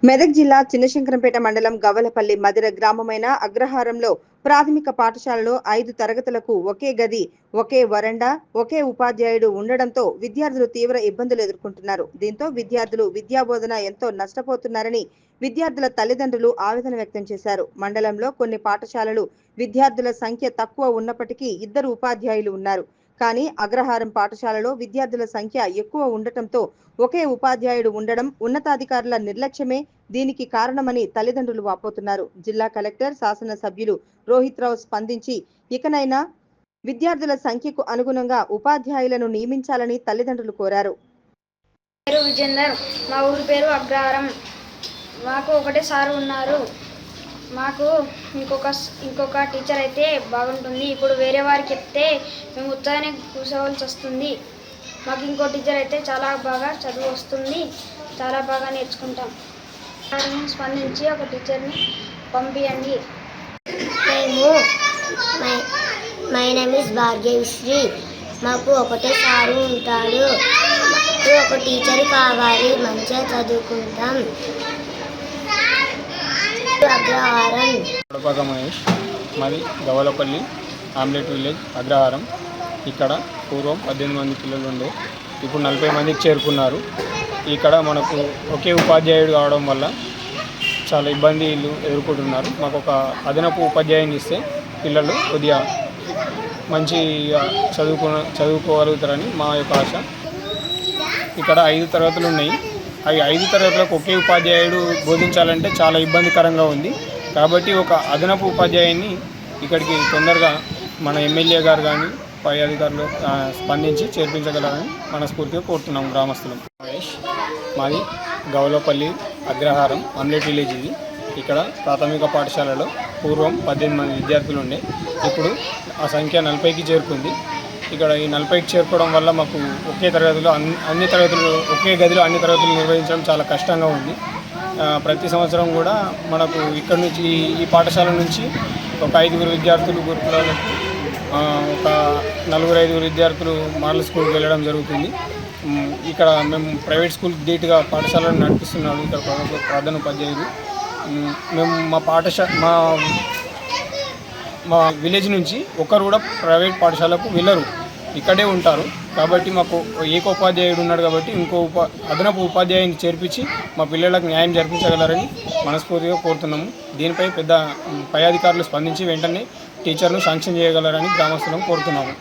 మెదక్ జిల్లా చిన్నశంకరంపేట మండలం గవ్వలపల్లి మదిర గ్రామమైన అగ్రహారంలో ప్రాథమిక పాఠశాలలో 5 తరగతులకు ఒకే గది, ఒకే వరండా, ఒకే ఉపాధ్యాయుడు ఉండడంతో విద్యార్థులు తీవ్ర ఇబ్బందులు ఎదుర్కొంటున్నారు. దీంతో విద్యార్థులు విద్యాబోధన ఎంతో నష్టపోతున్నారని విద్యార్థుల తల్లిదండ్రులు ఆవేదన వ్యక్తం చేశారు. మండలంలో కొన్ని పాఠశాలలు విద్యార్థుల సంఖ్య తక్కువ ఉన్నప్పటికీ 2 ఉపాధ్యాయులు ఉన్నారు. కానీ అగ్రహారం పాఠశాలలో విద్యార్థుల సంఖ్య ఎక్కువ ఉండటంతో ఒకే ఉపాధ్యాయుడు ఉండడం ఉన్నతాధికారుల నిర్లక్ష్యమే దీనికి కారణమని తల్లిదండ్రులు వాపోతున్నారు. జిల్లా కలెక్టర్, శాసనసభ్యులు రోహిత్ రావు స్పందించి ఇకనైనా విద్యార్థుల సంఖ్యకు అనుగుణంగా ఉపాధ్యాయులను నియమించాలని తల్లిదండ్రులు కోరారు. విజేందర్, మా ఊరి పేరు అగ్రహారం. మాకు ఒకటే సారు ఉన్నారు. మాకు ఇంకొక టీచర్ అయితే బాగుంటుంది. ఇప్పుడు వేరే వారికి చెప్తే మేము ఉత్సాహాన్ని కూర్చోవలసి వస్తుంది. మాకు ఇంకో టీచర్ అయితే చాలా బాగా చదువు వస్తుంది, చాలా బాగా నేర్చుకుంటాం. స్పందించి ఒక టీచర్ని పంపించండి. My name is Bhagyashree. మాకు ఒకటే సారు ఉంటాడు. మాకు ఒక టీచర్ కావాలి, మంచిగా చదువుకుంటాం. అగ్రహారం మహేష్, మాది గవ్వలపల్లి ఆమ్లెట్ విలేజ్ అగ్రహారం. ఇక్కడ పూర్వం 18 మంది పిల్లలు ఉండే, ఇప్పుడు 40 మందికి చేరుకున్నారు. ఇక్కడ మనకు ఒకే ఉపాధ్యాయుడు కావడం వల్ల చాలా ఇబ్బందులు ఎదుర్కొంటున్నారు. మాకు ఒక అదనపు ఉపాధ్యాయుని ఇస్తే పిల్లలు కొద్దిగా మంచిగా చదువుకోగలుగుతారని మా యొక్క ఆశ. ఇక్కడ 5 తరగతులు ఉన్నాయి. అవి 5 తరగతులకు ఒకే ఉపాధ్యాయుడు బోధించాలంటే చాలా ఇబ్బందికరంగా ఉంది. కాబట్టి ఒక అదనపు ఉపాధ్యాయుని ఇక్కడికి తొందరగా మన ఎమ్మెల్యే గారు కానీ పై అధికారులు స్పందించి చేర్పించగలరని మనస్ఫూర్తిగా కోరుతున్నాం. గ్రామస్తులం. మహేష్, మాది గవ్వలపల్లి అగ్రహారం ఆమ్లెట్ విలేజ్. ఇది ఇక్కడ ప్రాథమిక పాఠశాలలో పూర్వం 18 మంది విద్యార్థులు ఉండే, ఇప్పుడు ఆ సంఖ్య 40కి చేరుకుంది. ఇక్కడ ఈ 40కి చేరుకోవడం వల్ల మాకు ఒకే తరగతిలో అన్ని తరగతులు ఒకే గదిలో అన్ని తరగతులు నిర్వహించడం చాలా కష్టంగా ఉంది. ప్రతి సంవత్సరం కూడా మనకు ఇక్కడ నుంచి ఈ పాఠశాల నుంచి ఒక 5 విద్యార్థులు గురుకులాలకు, ఒక 4-5 విద్యార్థులు మోడల్ స్కూల్కి వెళ్ళడం జరుగుతుంది. ఇక్కడ మేము ప్రైవేట్ స్కూల్ ధీటుగా పాఠశాలను నడిపిస్తున్నాడు ఇక్కడ ప్రధానోపాధ్యాయులు. మేము మా విలేజ్ నుంచి ఒకరు కూడా ప్రైవేట్ పాఠశాలకు వెళ్ళరు, ఇక్కడే ఉంటారు. కాబట్టి మాకు ఏకోపాధ్యాయుడు ఉన్నాడు కాబట్టి అదనపు ఉపాధ్యాయుని చేర్పించి మా పిల్లలకు న్యాయం జరిపించగలరని మనస్ఫూర్తిగా కోరుతున్నాము. దీనిపై పై అధికారులు స్పందించి వెంటనే టీచర్ను శాంక్షన్ చేయగలరని గ్రామస్తులను కోరుతున్నాము.